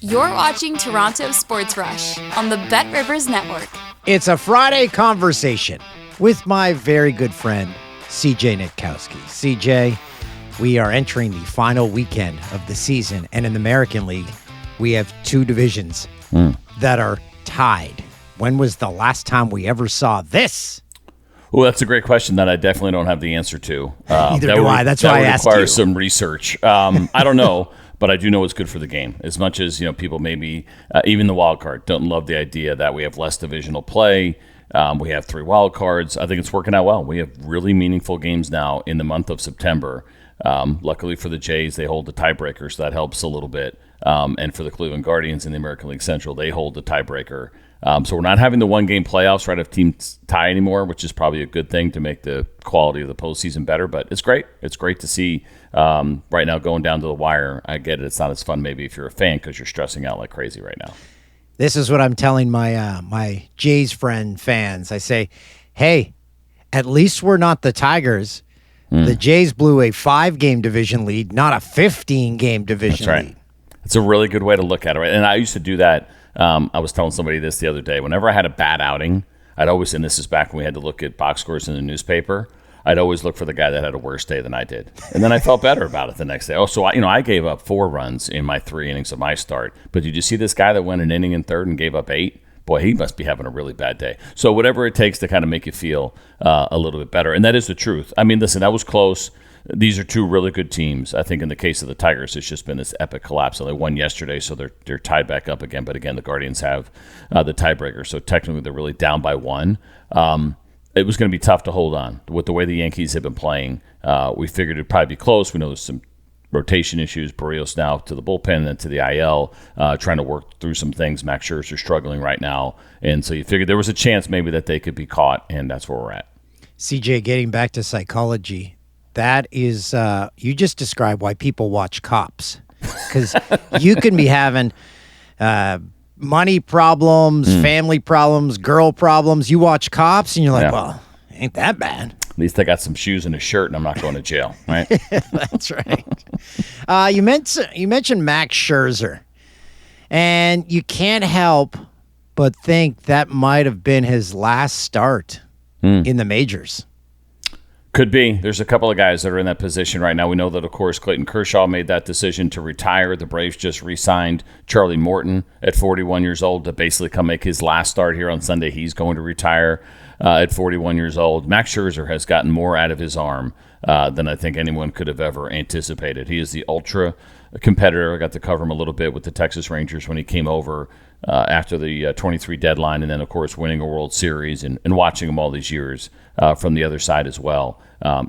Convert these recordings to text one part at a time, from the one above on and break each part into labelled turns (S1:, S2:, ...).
S1: You're watching Toronto Sports Rush on the Bet Rivers Network.
S2: It's a Friday conversation with my very good friend, CJ Nitkowski. CJ, we are entering the final weekend of the season, and in the American League, we have two divisions that are tied. When was the last time we ever saw this?
S3: Well, that's a great question that I definitely don't have the answer to.
S2: Neither do I. That's why I asked you.
S3: That would require some research. I don't know. But I do know it's good for the game. As much as people maybe, even the wild card, don't love the idea that we have less divisional play. We have 3 wild cards. I think it's working out well. We have really meaningful games now in the month of September. Luckily for the Jays, they hold the tiebreaker, so that helps a little bit. And for the Cleveland Guardians in the American League Central, they hold the tiebreaker. So we're not having the one-game playoffs right if teams tie anymore, which is probably a good thing to make the quality of the postseason better. But it's great. It's great to see right now going down to the wire. I get it. It's not as fun maybe if you're a fan because you're stressing out like crazy right now.
S2: This is what I'm telling my my Jays fans. I say, hey, at least we're not the Tigers. The Jays blew a 5-game division lead, not a 15-game division lead.
S3: It's a really good way to look at it. Right? And I used to do that. I was telling somebody this the other day. Whenever I had a bad outing, I'd always, and this is back when we had to look at box scores in the newspaper, I'd always look for the guy that had a worse day than I did. And then I felt better about it the next day. Oh, so I gave up 4 runs in my 3 innings of my start. But did you see this guy that went an inning in third and gave up 8? Boy, he must be having a really bad day. So whatever it takes to kind of make you feel a little bit better. And that is the truth. I mean, listen, that was close. These are 2 really good teams. I think in the case of the Tigers, it's just been this epic collapse. So they won yesterday, so they're tied back up again. But again, the Guardians have the tiebreaker. So technically, they're really down by 1. It was going to be tough to hold on. With the way the Yankees have been playing, we figured it'd probably be close. We know there's some rotation issues. Barrios now to the bullpen and then to the IL, trying to work through some things. Max Scherzer struggling right now. And so you figured there was a chance maybe that they could be caught, and that's where we're at.
S2: CJ, getting back to psychology, that is, you just described why people watch Cops. Because you can be having money problems, family problems, girl problems. You watch Cops, and you're like, well, ain't that bad.
S3: At least I got some shoes and a shirt, and I'm not going to jail, right?
S2: That's right. You mentioned Max Scherzer, and you can't help but think that might have been his last start in the majors.
S3: Could be. There's a couple of guys that are in that position right now. We know that, of course, Clayton Kershaw made that decision to retire. The Braves just re-signed Charlie Morton at 41 years old to basically come make his last start here on Sunday. He's going to retire at 41 years old. Max Scherzer has gotten more out of his arm than I think anyone could have ever anticipated. He is the ultra competitor. I got to cover him a little bit with the Texas Rangers when he came over after the 23 deadline, and then, of course, winning a World Series and watching him all these years from the other side as well.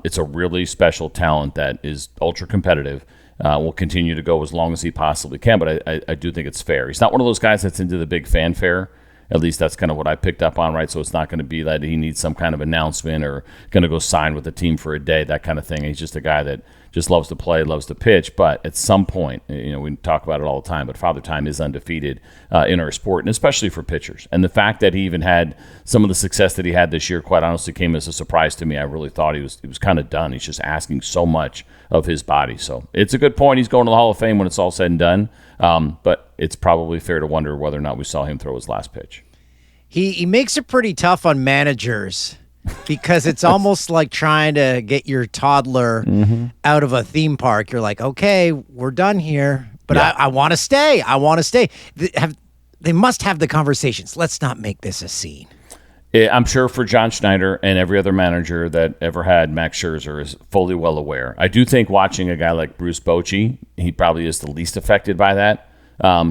S3: It's a really special talent that is ultra competitive. Will continue to go as long as he possibly can, but I do think it's fair. He's not one of those guys that's into the big fanfare. At least that's kind of what I picked up on, right? So it's not going to be that he needs some kind of announcement or going to go sign with the team for a day, that kind of thing. He's just a guy that just loves to play, loves to pitch. But at some point, we talk about it all the time, but Father Time is undefeated in our sport, and especially for pitchers. And the fact that he even had some of the success that he had this year, quite honestly, came as a surprise to me. I really thought he was kind of done. He's just asking so much of his body. So it's a good point. He's going to the Hall of Fame when it's all said and done. But it's probably fair to wonder whether or not we saw him throw his last pitch.
S2: He makes it pretty tough on managers because it's almost like trying to get your toddler out of a theme park. You're like, okay, we're done here, but I want to stay. I want to stay. They must have the conversations. Let's not make this a scene.
S3: I'm sure for John Schneider and every other manager that ever had Max Scherzer is fully well aware. I do think watching a guy like Bruce Bochy, he probably is the least affected by that.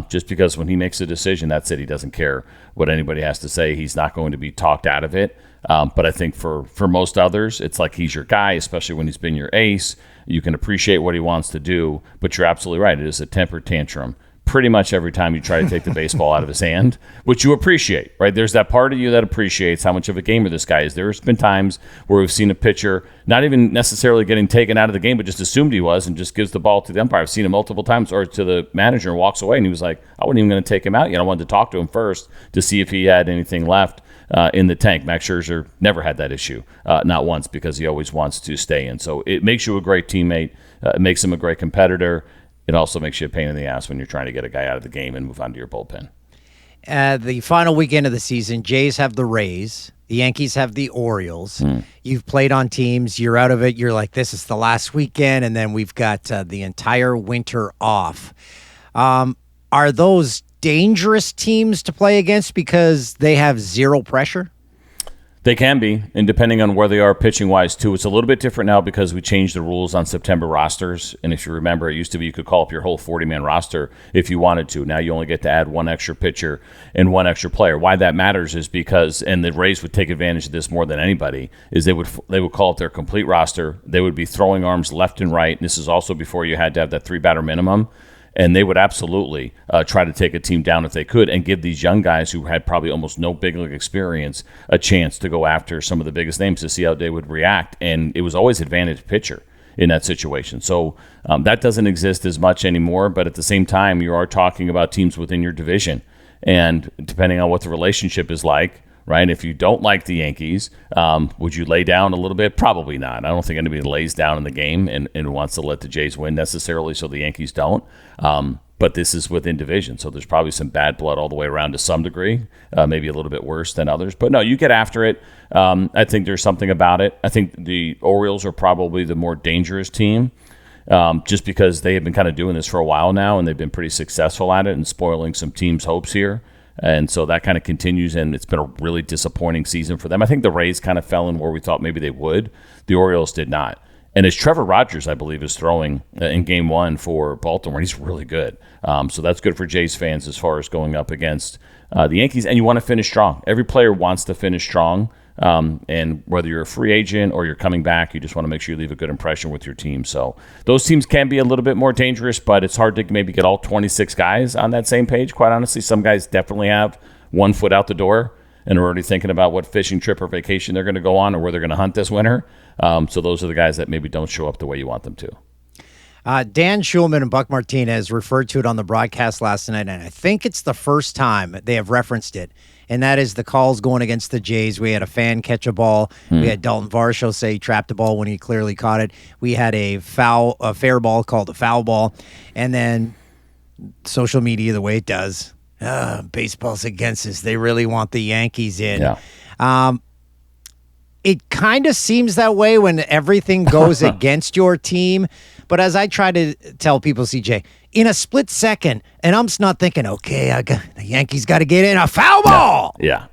S3: Just because when he makes a decision, that's it. He doesn't care what anybody has to say. He's not going to be talked out of it. But I think for most others, it's like he's your guy, especially when he's been your ace. You can appreciate what he wants to do, but you're absolutely right. It is a temper tantrum pretty much every time you try to take the baseball out of his hand, which you appreciate, right? There's that part of you that appreciates how much of a gamer this guy is. There's been times where we've seen a pitcher not even necessarily getting taken out of the game, but just assumed he was and just gives the ball to the umpire. I've seen him multiple times, or to the manager, and walks away, and he was like, I wasn't even going to take him out yet. I wanted to talk to him first to see if he had anything left in the tank. Max Scherzer never had that issue, not once, because he always wants to stay in. So it makes you a great teammate. It makes him a great competitor. it also makes you a pain in the ass when you're trying to get a guy out of the game and move on to your bullpen.
S2: The final weekend of the season, Jays have the Rays. The Yankees have the Orioles. You've played on teams. You're out of it. You're like, this is the last weekend, and then we've got the entire winter off. Are those dangerous teams to play against because they have zero pressure?
S3: They can be, and depending on where they are pitching-wise, too. It's a little bit different now because we changed the rules on September rosters. And if you remember, it used to be you could call up your whole 40-man roster if you wanted to. Now you only get to add one extra pitcher and one extra player. Why that matters is because, and the Rays would take advantage of this more than anybody, is they would call up their complete roster. They would be throwing arms left and right. And this is also before you had to have that 3-batter minimum. And they would absolutely try to take a team down if they could and give these young guys who had probably almost no big league experience a chance to go after some of the biggest names to see how they would react. And it was always advantage pitcher in that situation. So that doesn't exist as much anymore. But at the same time, you are talking about teams within your division. And depending on what the relationship is like, right? If you don't like the Yankees, would you lay down a little bit? Probably not. I don't think anybody lays down in the game and wants to let the Jays win necessarily, so the Yankees don't. But this is within division, so there's probably some bad blood all the way around to some degree, maybe a little bit worse than others. But no, you get after it. I think there's something about it. I think the Orioles are probably the more dangerous team, just because they have been kind of doing this for a while now, and they've been pretty successful at it and spoiling some teams' hopes here. And so that kind of continues, and it's been a really disappointing season for them. I think the Rays kind of fell in where we thought maybe they would. The Orioles did not. And it's Trevor Rogers, I believe, is throwing in Game 1 for Baltimore. He's really good. So that's good for Jays fans as far as going up against the Yankees. And you want to finish strong. Every player wants to finish strong. And whether you're a free agent or you're coming back, you just want to make sure you leave a good impression with your team. So those teams can be a little bit more dangerous, but it's hard to maybe get all 26 guys on that same page, quite honestly. Some guys definitely have one foot out the door and are already thinking about what fishing trip or vacation they're going to go on or where they're going to hunt this winter. So those are the guys that maybe don't show up the way you want them to.
S2: Dan Schulman and Buck Martinez referred to it on the broadcast last night, and I think it's the first time they have referenced it, and that is the calls going against the Jays. We had a fan catch a ball. We had Daulton Varsho say he trapped the ball when he clearly caught it. We had a fair ball called a foul ball, and then social media, the way it does, baseball's against us. They really want the Yankees in.
S3: Yeah.
S2: It kind of seems that way when everything goes against your team. But as I try to tell people, CJ, in a split second, and I'm not thinking, okay, the Yankees got to get in a foul ball.
S3: Yeah.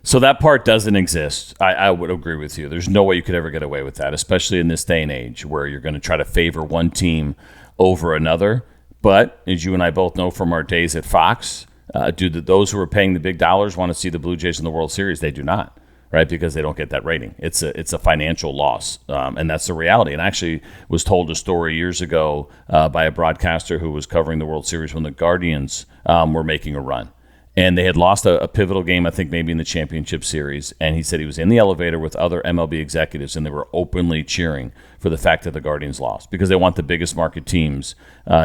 S3: So that part doesn't exist. I would agree with you. There's no way you could ever get away with that, especially in this day and age where you're going to try to favor one team over another. But as you and I both know from our days at Fox, do those who are paying the big dollars want to see the Blue Jays in the World Series? They do not. Right, because they don't get that rating. It's a financial loss, and that's the reality. And I actually was told a story years ago by a broadcaster who was covering the World Series when the Guardians were making a run. And they had lost a pivotal game, I think maybe in the championship series. And he said he was in the elevator with other MLB executives, and they were openly cheering for the fact that the Guardians lost because they want the biggest market teams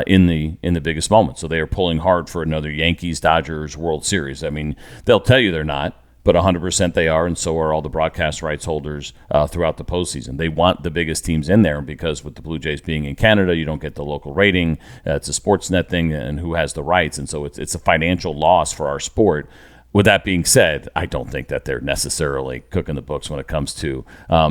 S3: in the biggest moment. So they are pulling hard for another Yankees-Dodgers World Series. I mean, they'll tell you they're not. But 100% they are, and so are all the broadcast rights holders throughout the postseason. They want the biggest teams in there because with the Blue Jays being in Canada, you don't get the local rating. It's a Sportsnet thing, and who has the rights, and so it's a financial loss for our sport. With that being said, I don't think that they're necessarily cooking the books when it comes to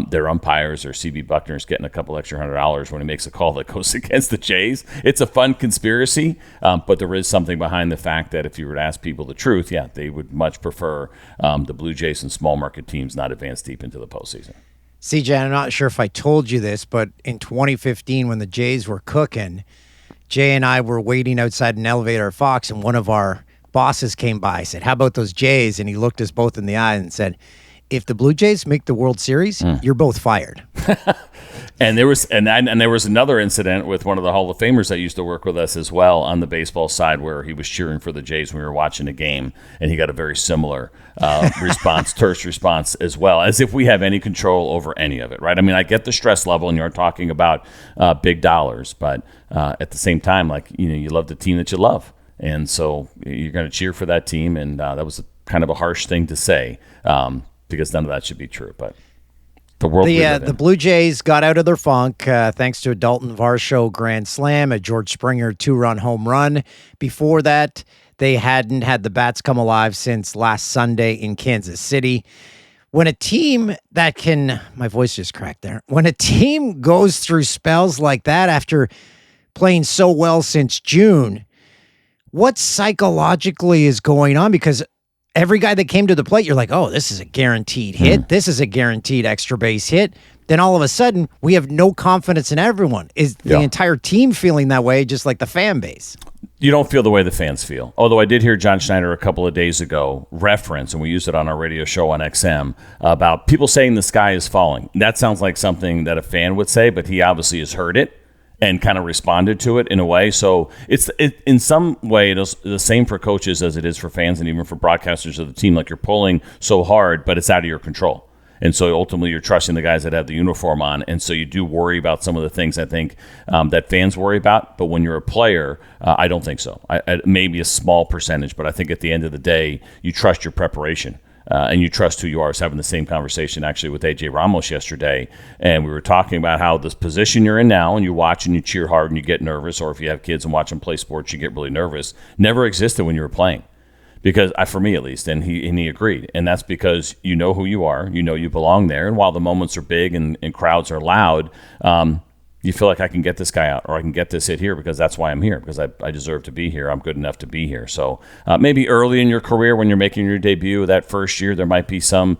S3: their umpires or CB Buckner's getting a couple extra $100 when he makes a call that goes against the Jays. It's a fun conspiracy, but there is something behind the fact that if you were to ask people the truth, yeah, they would much prefer the Blue Jays and small market teams not advance deep into the postseason.
S2: CJ, I'm not sure if I told you this, but in 2015 when the Jays were cooking, Jay and I were waiting outside an elevator at Fox, and one of our bosses came by. I said, how about those Jays? And he looked us both in the eye and said, if the Blue Jays make the World Series, you're both fired.
S3: And there was another incident with one of the Hall of Famers that used to work with us as well on the baseball side where he was cheering for the Jays when we were watching a game, and he got a very similar terse response as well, as if we have any control over any of it, right? I mean, I get the stress level, and you're talking about big dollars, but at the same time, like, you love the team that you love. And so you're going to cheer for that team, and that was kind of a harsh thing to say because none of that should be true. But The world we live in.
S2: The Blue Jays got out of their funk thanks to a Daulton Varsho grand slam, a George Springer 2-run home run. Before that, they hadn't had the bats come alive since last Sunday in Kansas City. When a team that can, my voice just cracked there. When a team goes through spells like that after playing so well since June, what psychologically is going on? Because every guy that came to the plate, you're like, oh, this is a guaranteed hit. This is a guaranteed extra base hit. Then all of a sudden, we have no confidence in everyone. Is the entire team feeling that way, just like the fan base?
S3: You don't feel the way the fans feel. Although I did hear John Schneider a couple of days ago reference, and we used it on our radio show on XM, about people saying the sky is falling. That sounds like something that a fan would say, but he obviously has heard it and kind of responded to it in a way. So it's in some way it's the same for coaches as it is for fans and even for broadcasters of the team. Like, you're pulling so hard, but it's out of your control. And so ultimately you're trusting the guys that have the uniform on. And so you do worry about some of the things I think that fans worry about. But when you're a player, I don't think so. Maybe a small percentage, but I think at the end of the day, you trust your preparation. And you trust who you are. I was having the same conversation actually with A.J. Ramos yesterday, and we were talking about how this position you're in now, and you watch and you cheer hard and you get nervous, or if you have kids and watch them play sports, you get really nervous, never existed when you were playing. Because for me at least, and he agreed. And that's because you know who you are, you know you belong there, and while the moments are big and crowds are loud, you feel like I can get this guy out or I can get this hit here because that's why I'm here, because I deserve to be here. I'm good enough to be here. So maybe early in your career when you're making your debut that first year, there might be some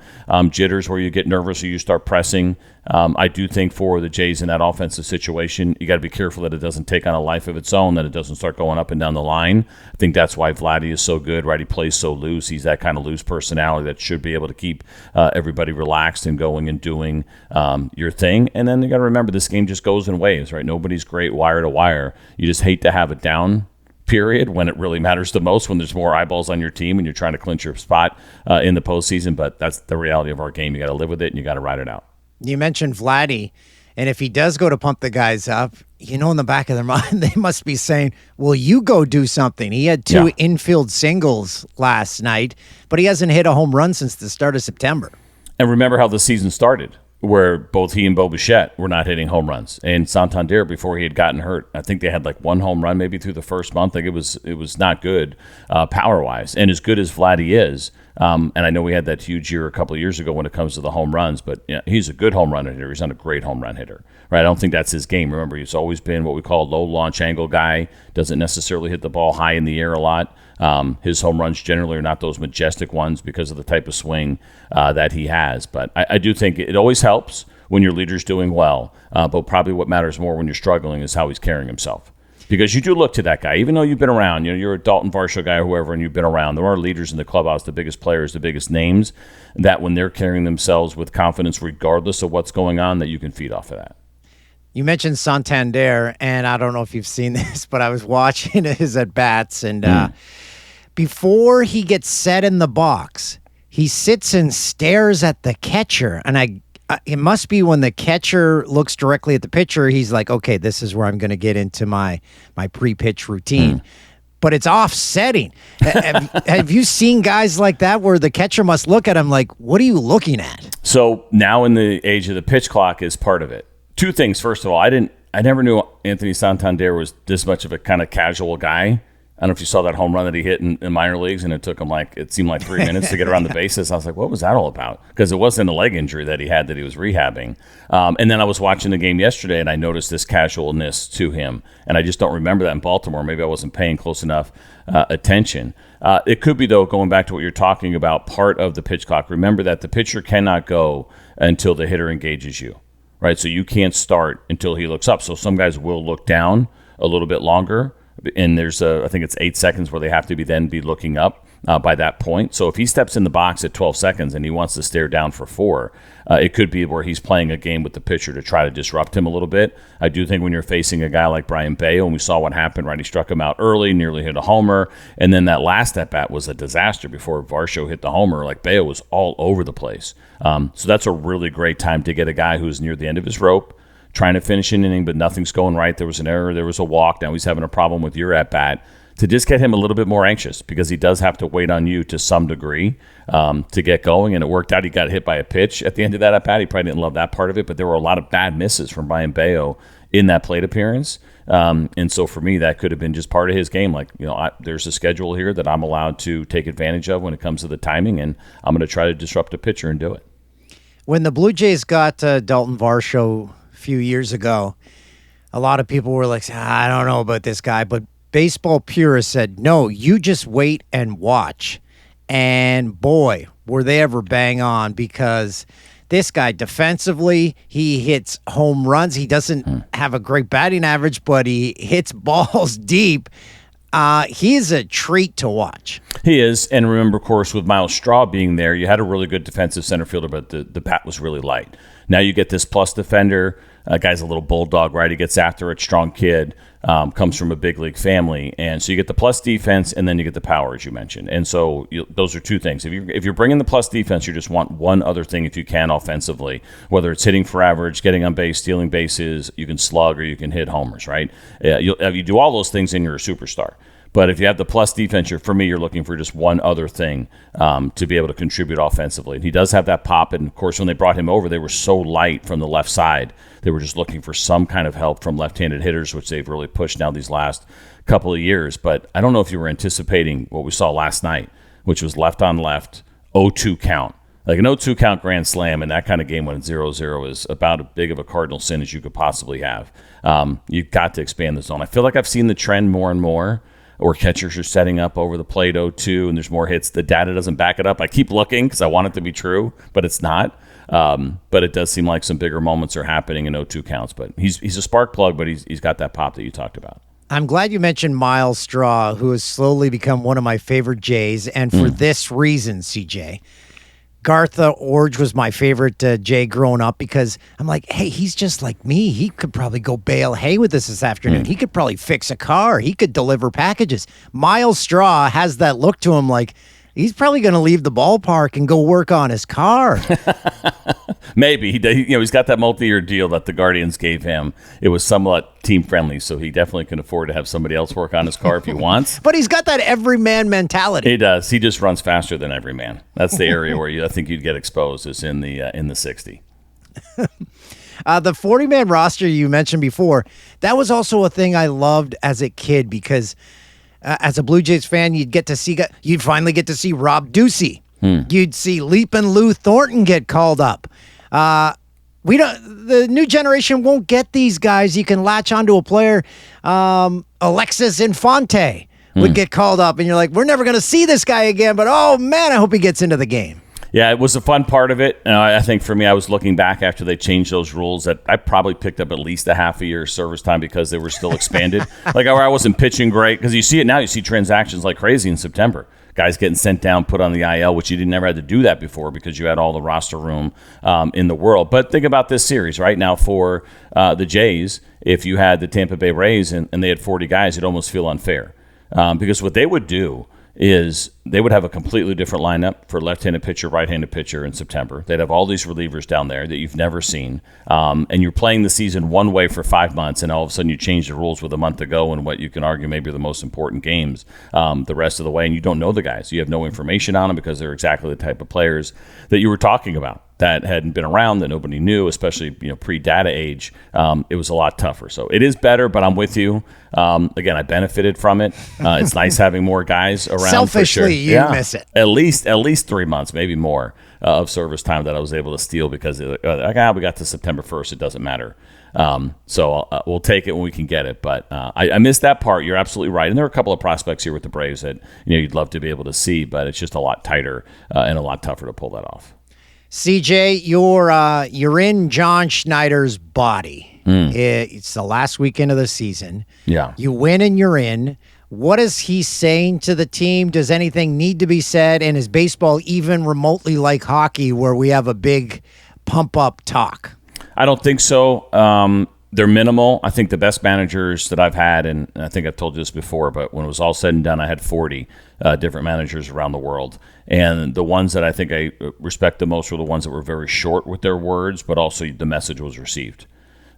S3: jitters where you get nervous or you start pressing. I do think for the Jays in that offensive situation, you got to be careful that it doesn't take on a life of its own, that it doesn't start going up and down the line. I think that's why Vladdy is so good, right? He plays so loose. He's that kind of loose personality that should be able to keep everybody relaxed and going and doing your thing. And then you got to remember, this game just goes in waves, right? Nobody's great wire to wire. You just hate to have it down period when it really matters the most, when there's more eyeballs on your team and you're trying to clinch your spot in the postseason. But that's the reality of our game. You got to live with it and you got to ride it out.
S2: You mentioned Vladdy, and if he does go to pump the guys up, in the back of their mind, they must be saying, well, you go do something. He had two infield singles last night, but he hasn't hit a home run since the start of September. And
S3: remember how the season started, where both he and Bo Bichette were not hitting home runs. And Santander, before he had gotten hurt, I think they had like one home run maybe through the first month. Like it was not good power-wise. And as good as Vladdy is, and I know we had that huge year a couple of years ago when it comes to the home runs, but he's a good home run hitter. He's not a great home run hitter, right? I don't think that's his game. Remember, he's always been what we call a low launch angle guy, doesn't necessarily hit the ball high in the air a lot. His home runs generally are not those majestic ones because of the type of swing that he has. But I do think it always helps when your leader's doing well, but probably what matters more when you're struggling is how he's carrying himself. Because you do look to that guy, even though you've been around, you're a Daulton Varsho guy or whoever, and you've been around. There are leaders in the clubhouse, the biggest players, the biggest names, that when they're carrying themselves with confidence, regardless of what's going on, that you can feed off of that.
S2: You mentioned Santander, and I don't know if you've seen this, but I was watching his at-bats, and before he gets set in the box, he sits and stares at the catcher, and it must be when the catcher looks directly at the pitcher, he's like, okay, this is where I'm going to get into my pre-pitch routine. But it's offsetting. Have you seen guys like that where the catcher must look at him like, what are you looking at?
S3: So now in the age of the pitch clock is part of it. Two things. First of all, I never knew Anthony Santander was this much of a kind of casual guy. I don't know if you saw that home run that he hit in minor leagues, and it took him it seemed like 3 minutes to get around the bases. I was like, what was that all about? Because it wasn't a leg injury that he had that he was rehabbing. And then I was watching the game yesterday, and I noticed this casualness to him. And I just don't remember that in Baltimore. Maybe I wasn't paying close enough attention. It could be, though, going back to what you're talking about, part of the pitch clock. Remember that the pitcher cannot go until the hitter engages you, right? So you can't start until he looks up. So some guys will look down a little bit longer. And there's I think it's 8 seconds where they have to be looking up by that point. So if he steps in the box at 12 seconds and he wants to stare down for 4, it could be where he's playing a game with the pitcher to try to disrupt him a little bit. I do think when you're facing a guy like Brian Bayo, and we saw what happened, right? He struck him out early, nearly hit a homer, and then that last at-bat was a disaster before Varsho hit the homer. Like, Bayo was all over the place. So that's a really great time to get a guy who's near the end of his rope, trying to finish an inning, but nothing's going right. There was an error. There was a walk. Now he's having a problem with your at-bat. to just get him a little bit more anxious, because he does have to wait on you to some degree to get going. And it worked out. He got hit by a pitch at the end of that at bat. He probably didn't love that part of it, but there were a lot of bad misses from Brian Bayo in that plate appearance. And so for me, that could have been just part of his game. Like, there's a schedule here that I'm allowed to take advantage of when it comes to the timing, and I'm going to try to disrupt a pitcher and do it.
S2: When the Blue Jays got Daulton Varsho a few years ago, a lot of people were like, I don't know about this guy, but baseball purists said, no, you just wait and watch. And boy, were they ever bang on, because this guy defensively, he hits home runs. He doesn't have a great batting average, but he hits balls deep. He is a treat to watch.
S3: He is. And remember, of course, with Miles Straw being there, you had a really good defensive center fielder, but the bat was really light. Now you get this plus defender. Guy's a little bulldog, right? He gets after it, strong kid, comes from a big league family. And so you get the plus defense, and then you get the power, as you mentioned. And so those are two things. If you're bringing the plus defense, you just want one other thing if you can offensively, whether it's hitting for average, getting on base, stealing bases, you can slug, or you can hit homers, right? You do all those things, and you're a superstar. But if you have the plus defense, for me, you're looking for just one other thing to be able to contribute offensively. And he does have that pop. And, of course, when they brought him over, they were so light from the left side. They were just looking for some kind of help from left-handed hitters, which they've really pushed now these last couple of years. But I don't know if you were anticipating what we saw last night, which was left on left, 0-2 count. Like an 0-2 count grand slam in that kind of game when it's 0-0 is about as big of a cardinal sin as you could possibly have. You've got to expand the zone. I feel like I've seen the trend more and more, or catchers are setting up over the plate 0-2, and there's more hits. The data doesn't back it up. I keep looking because I want it to be true, but it's not. But it does seem like some bigger moments are happening in 0-2 counts. But he's a spark plug, but he's got that pop that you talked about.
S2: I'm glad you mentioned Miles Straw, who has slowly become one of my favorite Jays, and for this reason, CJ. Garth Orge was my favorite Jay growing up, because I'm like, hey, he's just like me. He could probably go bale hay with us this afternoon. He could probably fix a car. He could deliver packages. Miles Straw has that look to him, like he's probably going to leave the ballpark and go work on his car.
S3: Maybe. He's got that multi-year deal that the Guardians gave him. It was somewhat team-friendly, so he definitely can afford to have somebody else work on his car if he wants.
S2: But he's got that everyman mentality.
S3: He does. He just runs faster than every man. That's the area where I think you'd get exposed, is in the 60.
S2: The 40-man roster you mentioned before, that was also a thing I loved as a kid, because as a Blue Jays fan, you'd finally get to see Rob Ducey. You'd see Leapin' Lou Thornton get called up. The new generation won't get these guys. You can latch onto a player. Alexis Infante would get called up, and you're like, we're never going to see this guy again, but oh man, I hope he gets into the game.
S3: Yeah, it was a fun part of it. I think for me, I was looking back after they changed those rules that I probably picked up at least a half a year service time, because they were still expanded. Like, I wasn't pitching great, because you see it now. You see transactions like crazy in September. Guys getting sent down, put on the IL, which you never had to do that before, because you had all the roster room in the world. But think about this series right now for the Jays. If you had the Tampa Bay Rays and they had 40 guys, it'd almost feel unfair, because what they would do is they would have a completely different lineup for left-handed pitcher, right-handed pitcher in September. They'd have all these relievers down there that you've never seen. And you're playing the season one way for 5 months, and all of a sudden you change the rules with a month to go in what you can argue maybe are the most important games the rest of the way, and you don't know the guys. You have no information on them, because they're exactly the type of players that you were talking about that hadn't been around, that nobody knew, especially pre-data age. It was a lot tougher. So it is better, but I'm with you. Again, I benefited from it. It's nice having more guys around.
S2: Selfishly,
S3: for sure.
S2: Miss it.
S3: At least 3 months, maybe more, of service time that I was able to steal, because we got to September 1st. It doesn't matter. So we'll take it when we can get it. But I missed that part. You're absolutely right. And there are a couple of prospects here with the Braves that you'd love to be able to see, but it's just a lot tighter and a lot tougher to pull that off.
S2: CJ, you're in John Schneider's body. It's the last weekend of the season.
S3: Yeah.
S2: You win and you're in. What is he saying to the team? Does anything need to be said? And is baseball even remotely like hockey, where we have a big pump-up talk?
S3: I don't think so. They're minimal. I think the best managers that I've had, and I think I've told you this before, but when it was all said and done, I had 40 different managers around the world. And the ones that I think I respect the most were the ones that were very short with their words, but also the message was received.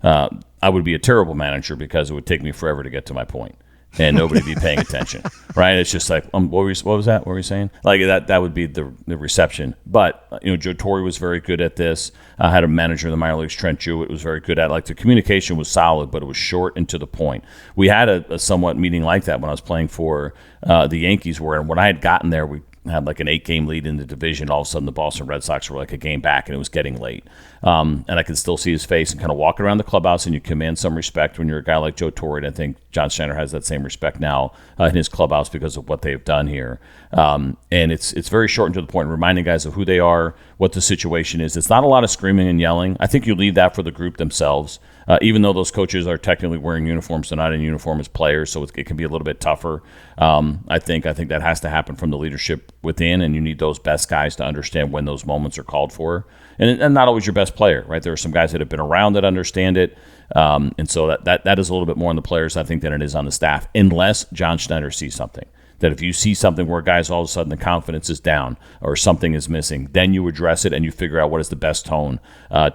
S3: I would be a terrible manager, because it would take me forever to get to my point. and nobody be paying attention, right? It's just like, what was that? What were you saying? Like that would be the reception. But Joe Torre was very good at this. I had a manager in the minor leagues, Trent Jewett, was very good at it. Like the communication was solid, but it was short and to the point. We had a somewhat meeting like that when I was playing for the Yankees, where when I had gotten there, we had like an 8-game lead in the division. All of a sudden, the Boston Red Sox were like a game back, and it was getting late. And I could still see his face and kind of walking around the clubhouse, and you command some respect when you're a guy like Joe Torre. And I think John Schneider has that same respect now in his clubhouse because of what they've done here. And it's very short and to the point, reminding guys of who they are, what the situation is. It's not a lot of screaming and yelling. I think you leave that for the group themselves. Even though those coaches are technically wearing uniforms, they're not in uniform as players, so it can be a little bit tougher. I think that has to happen from the leadership within, and you need those best guys to understand when those moments are called for. And not always your best player, right? There are some guys that have been around that understand it, and so that is a little bit more on the players, I think, than it is on the staff, unless John Schneider sees something. That if you see something where guys all of a sudden the confidence is down or something is missing, then you address it and you figure out what is the best tone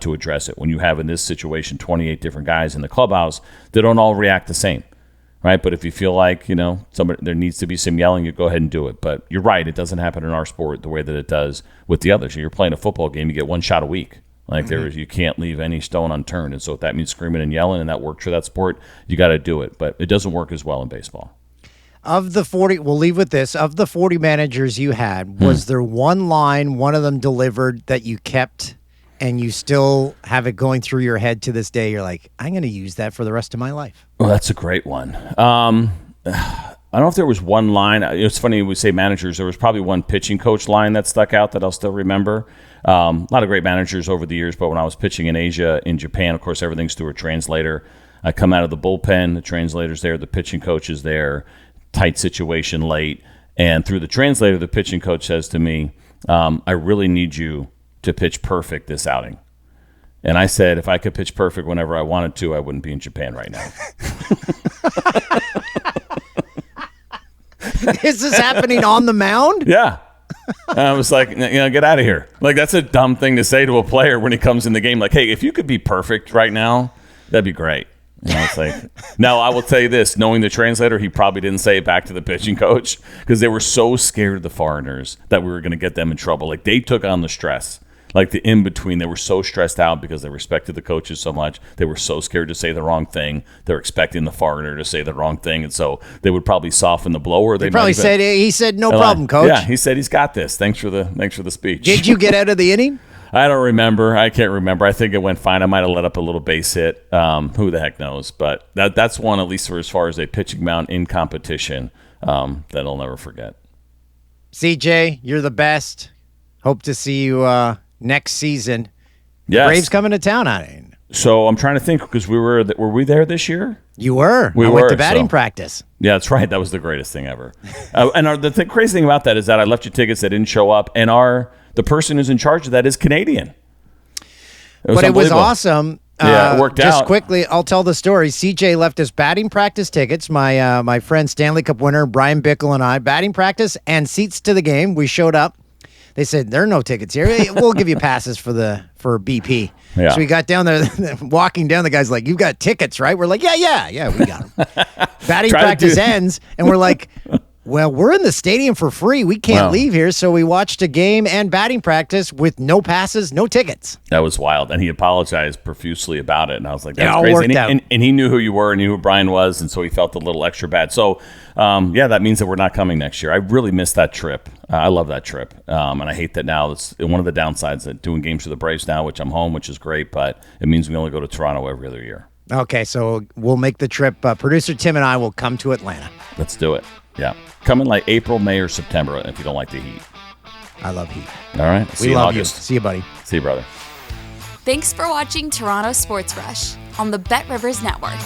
S3: to address it. When you have in this situation 28 different guys in the clubhouse, they don't all react the same, right? But if you feel like there needs to be some yelling, you go ahead and do it. But you're right, it doesn't happen in our sport the way that it does with the others. You're playing a football game, you get one shot a week. Like you can't leave any stone unturned, and so if that means screaming and yelling, and that works for that sport, you got to do it. But it doesn't work as well in baseball.
S2: Of the 40, we'll leave with this. Of the 40 managers you had, was there one line, one of them delivered that you kept and you still have it going through your head to this day? You're like, I'm going to use that for the rest of my life.
S3: Well, that's a great one. I don't know if there was one line. It's funny we say managers. There was probably one pitching coach line that stuck out that I'll still remember. A lot of great managers over the years, but when I was pitching in Asia, in Japan, of course, everything's through a translator. I come out of the bullpen, the translator's there, the pitching coach is there. Tight situation late, and through the translator, the pitching coach says to me, I really need you to pitch perfect this outing. And I said, if I could pitch perfect whenever I wanted to, I wouldn't be in Japan right now.
S2: Is this happening on the mound?
S3: Yeah. And I was like, get out of here. Like, that's a dumb thing to say to a player when he comes in the game. Like, hey, if you could be perfect right now, that'd be great. It's like, now I will tell you this, knowing the translator, he probably didn't say it back to the pitching coach because they were so scared of the foreigners that we were going to get them in trouble. Like, they took on the stress, like the in-between. They were so stressed out because they respected the coaches so much. They were so scared to say the wrong thing. They're expecting the foreigner to say the wrong thing. And so they would probably soften the blow. Or they
S2: probably said, he said, no problem, coach.
S3: Yeah, he said, he's got this. Thanks for the speech.
S2: Did you get out of the inning?
S3: I don't remember. I can't remember. I think it went fine. I might have let up a little base hit. Who the heck knows? But that's one, at least for as far as a pitching mound in competition, that I'll never forget.
S2: CJ, you're the best. Hope to see you next season.
S3: Yes.
S2: Braves coming to town on it.
S3: So I'm trying to think because were we there this year?
S2: You were.
S3: We
S2: I
S3: were,
S2: went to batting practice.
S3: Yeah, that's right. That was the greatest thing ever. And the crazy thing about that is that I left you tickets that didn't show up, and the person who's in charge of that is Canadian.
S2: It was awesome.
S3: Yeah, it worked out.
S2: Just quickly, I'll tell the story. CJ left us batting practice tickets. My friend Stanley Cup winner Brian Bickle and I, batting practice and seats to the game. We showed up. They said, there are no tickets here. We'll give you passes for BP.
S3: Yeah.
S2: So we got down there, walking down, the guy's like, you've got tickets, right? We're like, yeah, we got them. Batting practice ends, and we're like, well, we're in the stadium for free. We can't leave here. So we watched a game and batting practice with no passes, no tickets. That
S3: was wild. And he apologized profusely about it. And I was like, that's
S2: all
S3: crazy.
S2: Worked out.
S3: And he knew who you were and knew who Brian was. And so he felt a little extra bad. So, that means that we're not coming next year. I really missed that trip. I love that trip. And I hate that now. It's one of the downsides of doing games for the Braves now, which I'm home, which is great. But it means we only go to Toronto every other year.
S2: Okay, so we'll make the trip. Producer Tim and I will come to Atlanta.
S3: Let's do it. Yeah. Come in like April, May, or September if you don't like the heat.
S2: I love heat.
S3: All right. See you in August.
S2: See you, buddy.
S3: See you, brother.
S1: Thanks for watching Toronto Sports Rush on the Bet Rivers Network.